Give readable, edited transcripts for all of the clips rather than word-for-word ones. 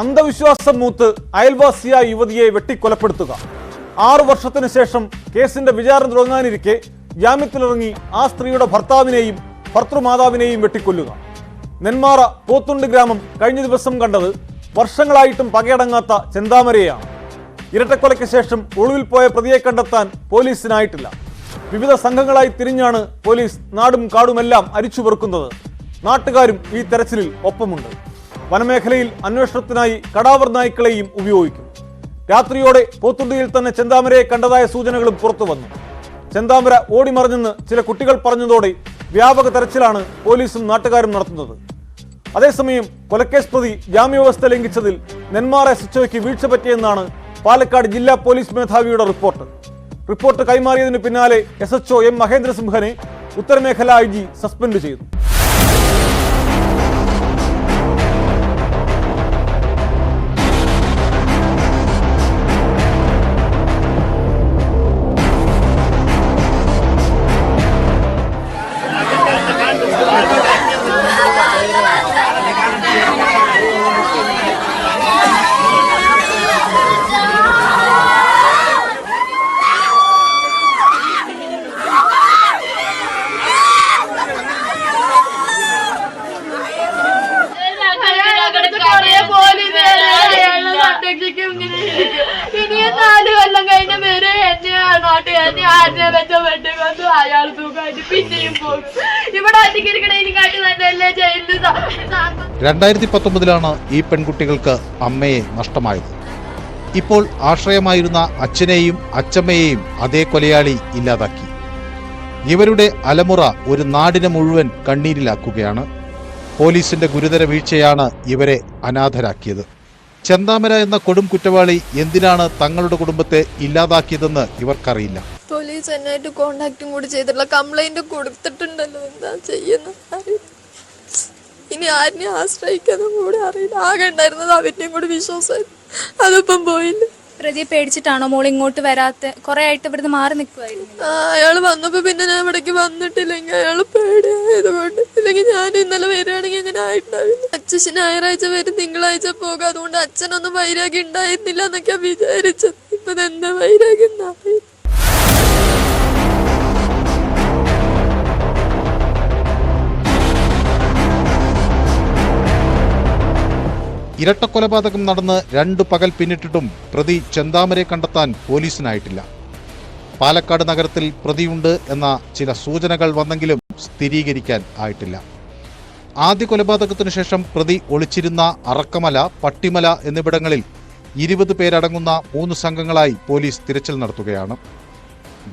അന്ധവിശ്വാസം മൂത്ത് അയൽവാസിയായ യുവതിയെ വെട്ടിക്കൊലപ്പെടുത്തുക. 6 വർഷത്തിന് ശേഷം കേസിന്റെ വിചാരണ തുടങ്ങാനിരിക്കെ ജാമ്യത്തിലിറങ്ങി ആ സ്ത്രീയുടെ ഭർത്താവിനെയും ഭർത്തൃമാതാവിനെയും വെട്ടിക്കൊല്ലുക. നെന്മാറ പോത്തുണ്ട് ഗ്രാമം കഴിഞ്ഞ ദിവസം കണ്ടത് വർഷങ്ങളായിട്ടും പകയടങ്ങാത്ത ചെന്താമരയെയാണ്. ഇരട്ടക്കൊലയ്ക്ക് ശേഷം ഒളിവിൽ പോയ പ്രതിയെ കണ്ടെത്താൻ പോലീസിനായിട്ടില്ല. വിവിധ സംഘങ്ങളായി തിരിഞ്ഞാണ് പോലീസ് നാടും കാടുമെല്ലാം അരിച്ചുപെറുക്കുന്നത്. നാട്ടുകാരും ഈ തെരച്ചിലിൽ ഒപ്പമുണ്ട്. വനമേഖലയിൽ അന്വേഷണത്തിനായി കടാവർ നായ്ക്കളെയും ഉപയോഗിക്കും. രാത്രിയോടെ പോത്തുണ്ടിയിൽ തന്നെ ചെന്താമരയെ കണ്ടതായ സൂചനകളും പുറത്തു വന്നു. ചെന്താമര ഓടിമറിഞ്ഞെന്ന് ചില കുട്ടികൾ പറഞ്ഞതോടെ വ്യാപക തെരച്ചിലാണ് പോലീസും നാട്ടുകാരും നടത്തുന്നത്. അതേസമയം കൊലക്കേസ് പ്രതി ജാമ്യവ്യവസ്ഥ ലംഘിച്ചതിൽ നെന്മാറ SHOയ്ക്ക് വീഴ്ച പറ്റിയെന്നാണ് പാലക്കാട് ജില്ലാ പോലീസ് മേധാവിയുടെ റിപ്പോർട്ട് കൈമാറിയതിന് പിന്നാലെ SHO M മഹേന്ദ്രസിംഹനെ ഉത്തരമേഖലാ IG സസ്പെൻഡ് ചെയ്തു. രണ്ടായിരത്തി 2019 ഈ പെൺകുട്ടികൾക്ക് അമ്മയെ നഷ്ടമായത്. ഇപ്പോൾ ആശ്രയമായിരുന്ന അച്ഛനെയും അച്ചമ്മയെയും അതേ കൊലയാളി ഇല്ലാതാക്കി. ഇവരുടെ അലമുറ ഒരു നാടിനെ മുഴുവൻ കണ്ണീരിലാക്കുകയാണ്. പോലീസിന്റെ ഗുരുതര വീഴ്ചയാണ് ഇവരെ അനാഥരാക്കിയത്. ചെന്താമര എന്ന കൊടും കുറ്റവാളി എന്തിനാണ് തങ്ങളുടെ കുടുംബത്തെ ഇല്ലാതാക്കിയതെന്ന് ഇവർക്കറിയില്ല. പോലീസ് എന്നായിട്ട് കോണ്ടാക്റ്റും കൂടി ചെയ്തിട്ടുള്ള കംപ്ലൈന്റ് കൊടുത്തിട്ടുണ്ടല്ലോ. എന്താ ചെയ്യുന്നത് ഇനി ആരിനെ ആശ്രയിക്കാതെ കൂടെ അറിയില്ല. ആകെ ഉണ്ടായിരുന്നത് അവന്റെയും കൂടി വിശ്വാസമായിരുന്നു. അതിപ്പം പോയില്ല. പ്രതിയെ പേടിച്ചിട്ടാണോ മോൾ ഇങ്ങോട്ട് വരാത്ത? കുറെ ആയിട്ട് ഇവിടുന്ന് മാറി നിൽക്കുമായിരുന്നു. അയാള് വന്നപ്പോ പിന്നെ ഞാൻ ഇവിടേക്ക് വന്നിട്ടില്ലെങ്കിൽ അയാള് പേടിയായതുകൊണ്ട്. ഇല്ലെങ്കിൽ ഞാൻ ഇന്നലെ വരികയാണെങ്കിൽ ഇങ്ങനെ ആയിട്ടുണ്ടാവില്ല. അച്ഛൻ ഞായറാഴ്ച വരും, തിങ്കളാഴ്ച പോകും. അതുകൊണ്ട് അച്ഛനൊന്നും വൈരാഗ്യം ഉണ്ടായിരുന്നില്ല എന്നൊക്കെ വിചാരിച്ചത്. ഇപ്പൊ എന്താ വൈരാഗ്യം ഉണ്ടായി. ഇരട്ടക്കൊലപാതകം നടന്ന് 2 പകൽ പിന്നിട്ടിട്ടും പ്രതി ചെന്താമരയെ കണ്ടെത്താൻ പോലീസിനായിട്ടില്ല. പാലക്കാട് നഗരത്തിൽ പ്രതിയുണ്ട് എന്ന ചില സൂചനകൾ വന്നെങ്കിലും സ്ഥിരീകരിക്കാൻ ആയിട്ടില്ല. ആദ്യ കൊലപാതകത്തിനു ശേഷം പ്രതി ഒളിച്ചിരുന്ന അറക്കമല, പട്ടിമല എന്നിവിടങ്ങളിൽ 20 പേരടങ്ങുന്ന 3 സംഘങ്ങളായി പോലീസ് തിരച്ചിൽ നടത്തുകയാണ്.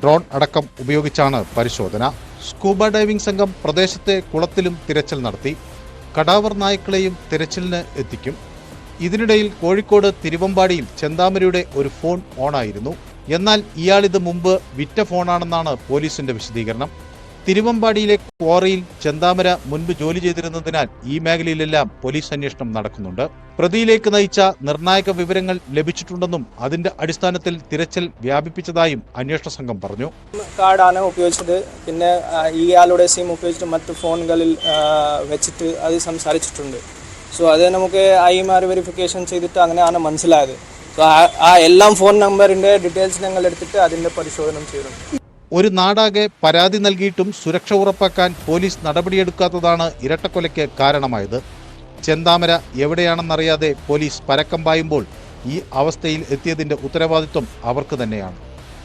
ഡ്രോൺ അടക്കം ഉപയോഗിച്ചാണ് പരിശോധന. സ്കൂബ ഡൈവിംഗ് സംഘം പ്രദേശത്തെ കുളത്തിലും തിരച്ചിൽ നടത്തി. കടാവർ നായ്ക്കളെയും തിരച്ചിലിന് എത്തിക്കും. ഇതിനിടയിൽ കോഴിക്കോട് തിരുവമ്പാടിയിൽ ചെന്താമരയുടെ ഒരു ഫോൺ ഓണായിരുന്നു. എന്നാൽ ഇയാളിത് മുമ്പ് വിറ്റ ഫോണാണെന്നാണ് പോലീസിന്റെ വിശദീകരണം. തിരുവമ്പാടിയിലെ ക്വാറിയിൽ ചെന്താമര മുൻപ് ജോലി ചെയ്തിരുന്നതിനാൽ ഈ മേഖലയിലെല്ലാം പോലീസ് അന്വേഷണം നടക്കുന്നുണ്ട്. പ്രതിയിലേക്ക് നയിച്ച നിർണായക വിവരങ്ങൾ ലഭിച്ചിട്ടുണ്ടെന്നും അതിന്റെ അടിസ്ഥാനത്തിൽ തിരച്ചിൽ വ്യാപിപ്പിച്ചതായും അന്വേഷണ സംഘം പറഞ്ഞു. കാർഡാണ് ഉപയോഗിച്ചത്. പിന്നെ ഇയാളുടെ സിം ഉപയോഗിച്ചിട്ട് മറ്റു ഫോണുകളിൽ വെച്ചിട്ട് അത് സംസാരിച്ചിട്ടുണ്ട്. സോ അത് നമുക്ക് IMR വെരിഫിക്കേഷൻ ചെയ്തിട്ട് അങ്ങനെയാണ് മനസ്സിലായത്. സോ ആ എല്ലാം ഫോൺ നമ്പറിന്റെ ഡീറ്റെയിൽസ് ഞങ്ങൾ എടുത്തിട്ട് അതിന്റെ പരിശോധന ചെയ്തു. ഒരു നാടാകെ പരാതി നൽകിയിട്ടും സുരക്ഷ ഉറപ്പാക്കാൻ പോലീസ് നടപടിയെടുക്കാത്തതാണ് ഇരട്ടക്കൊലയ്ക്ക് കാരണമായത്. ചെന്താമര എവിടെയാണെന്നറിയാതെ പോലീസ് പരക്കം പായുമ്പോൾ ഈ അവസ്ഥയിൽ എത്തിയതിന്റെ ഉത്തരവാദിത്വം അവർക്ക് തന്നെയാണ്.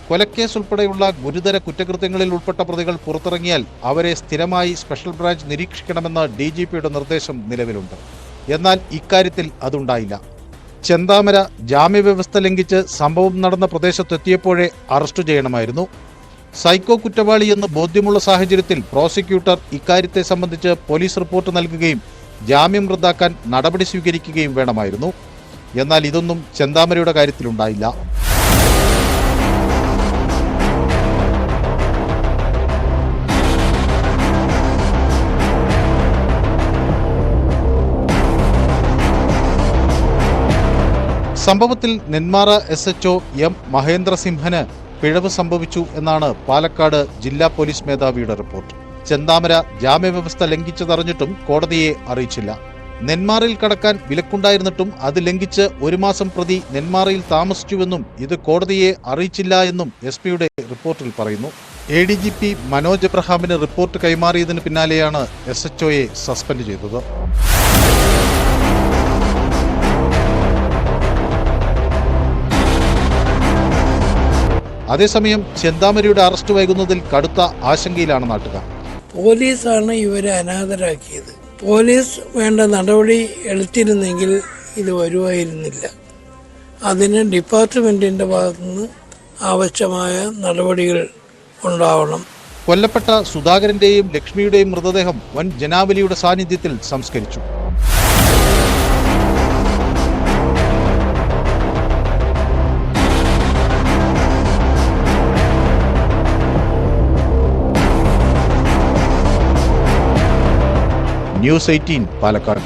കൊലക്കേസ് ഉൾപ്പെടെയുള്ള ഗുരുതര കുറ്റകൃത്യങ്ങളിൽ ഉൾപ്പെട്ട പ്രതികൾ പുറത്തിറങ്ങിയാൽ അവരെ സ്ഥിരമായി സ്പെഷ്യൽ ബ്രാഞ്ച് നിരീക്ഷിക്കണമെന്ന DGPയുടെ നിർദ്ദേശം നിലവിലുണ്ട്. എന്നാൽ ഇക്കാര്യത്തിൽ അതുണ്ടായില്ല. ചെന്താമര ജാമ്യവ്യവസ്ഥ ലംഘിച്ച് സംഭവം നടന്ന പ്രദേശത്തെത്തിയപ്പോഴേ അറസ്റ്റ് ചെയ്യണമായിരുന്നു. സൈക്കോ കുറ്റവാളി എന്ന് ബോധ്യമുള്ള സാഹചര്യത്തിൽ പ്രോസിക്യൂട്ടർ ഇക്കാര്യത്തെ സംബന്ധിച്ച് പോലീസ് റിപ്പോർട്ട് നൽകുകയും ജാമ്യം റദ്ദാക്കാൻ നടപടി സ്വീകരിക്കുകയും വേണമായിരുന്നു. എന്നാൽ ഇതൊന്നും ചെന്താമരയുടെ കാര്യത്തിലുണ്ടായില്ല. സംഭവത്തിൽ നെന്മാറ SHO M മഹേന്ദ്രസിംഹന് പിഴവ് സംഭവിച്ചു എന്നാണ് പാലക്കാട് ജില്ലാ പോലീസ് മേധാവിയുടെ റിപ്പോർട്ട്. ചെന്താമര ജാമ്യവ്യവസ്ഥ ലംഘിച്ചതറിഞ്ഞിട്ടും കോടതിയെ അറിയിച്ചില്ല. നെന്മാറയിൽ കടക്കാൻ വിലക്കുണ്ടായിരുന്നിട്ടും അത് ലംഘിച്ച് 1 മാസം പ്രതി നെന്മാറയിൽ താമസിച്ചുവെന്നും ഇത് കോടതിയെ അറിയിച്ചില്ല എന്നും SP-യുടെ റിപ്പോർട്ടിൽ പറയുന്നു. ADGP മനോജ് എബ്രഹാമിന് റിപ്പോർട്ട് കൈമാറിയതിന് പിന്നാലെയാണ് SHOയെ സസ്പെൻഡ് ചെയ്തത്. അതേസമയം ചെന്താമരയുടെ അറസ്റ്റ് വൈകുന്നതിൽ കടുത്ത ആശങ്കയിലാണ് നാട്ടുകാർ. പോലീസാണ് ഇവരെ അനാഥരാക്കിയത്. പോലീസ് വേണ്ട നടപടി എടുത്തിരുന്നെങ്കിൽ ഇത് വരുമായിരുന്നില്ല. അതിന് ഡിപ്പാർട്ട്മെന്റിന്റെ ഭാഗത്തുനിന്ന് ആവശ്യമായ നടപടികൾ ഉണ്ടാവണം. കൊല്ലപ്പെട്ട സുധാകരന്റെയും ലക്ഷ്മിയുടെയും മൃതദേഹം വൻ ജനാവലിയുടെ സാന്നിധ്യത്തിൽ സംസ്കരിച്ചു. News 18 പാലക്കാട്.